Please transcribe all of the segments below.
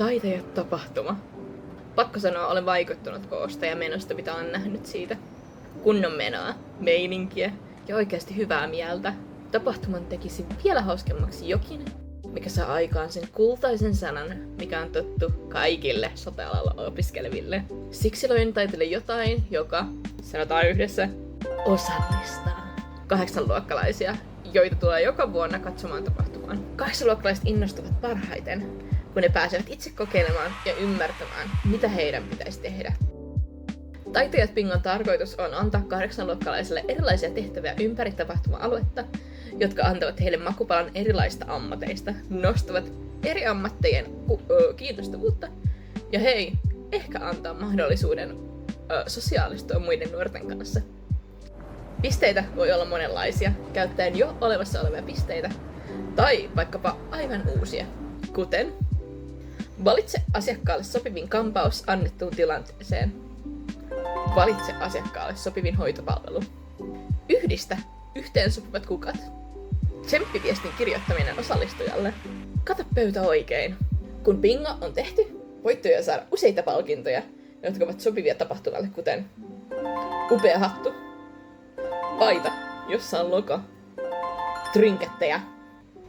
Taitajat-tapahtuma. Pakko sanoa, olen vaikuttunut koosta ja menosta, mitä olen nähnyt siitä. Kunnon menoa, meininkiä ja oikeasti hyvää mieltä. Tapahtuman tekisi vielä hauskemmaksi jokin, mikä saa aikaan sen kultaisen sanan, mikä on tuttu kaikille sote-alalla opiskeleville. Siksi loin taiteelle jotain, joka, sanotaan yhdessä, osallistaa 8-luokkalaisia, joita tulee joka vuonna katsomaan tapahtumaan. 8-luokkalaiset innostuvat parhaiten, kun ne pääsevät itse kokeilemaan ja ymmärtämään, mitä heidän pitäisi tehdä. Taitelijat Bingon tarkoitus on antaa 8-luokkalaisille erilaisia tehtäviä ympäri tapahtuma-aluetta, jotka antavat heille makupalan erilaisista ammateista, nostavat eri ammattejen kiinnostavuutta ja hei, ehkä antaa mahdollisuuden sosiaalistua muiden nuorten kanssa. Pisteitä voi olla monenlaisia, käyttäen jo olevassa olevia pisteitä, tai vaikkapa aivan uusia, kuten valitse asiakkaalle sopivin kampaus annettuun tilanteeseen. Valitse asiakkaalle sopivin hoitopalvelu. Yhdistä yhteensopivat kukat. Tsemppiviestin kirjoittaminen osallistujalle. Kata pöytä oikein. Kun bingo on tehty, voittoja saada useita palkintoja, jotka ovat sopivia tapahtumalle, kuten upea hattu, paita, jossa on logo, trinkettejä.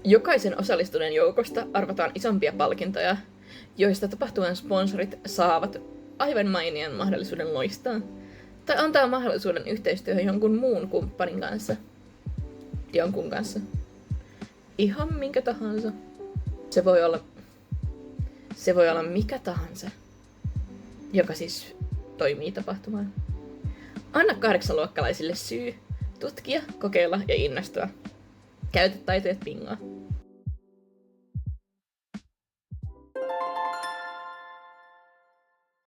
Jokaisen osallistuneen joukosta arvataan isompia palkintoja, joista tapahtuman sponsorit saavat aivan mainian mahdollisuuden loistaa, tai antaa mahdollisuuden yhteistyöhön jonkun muun kumppanin kanssa. Jonkun kanssa. Ihan minkä tahansa. Se voi olla mikä tahansa, joka siis toimii tapahtumaan. Anna 8-luokkalaisille syy tutkia, kokeilla ja innostua. Käytä Taitajat Bingoa.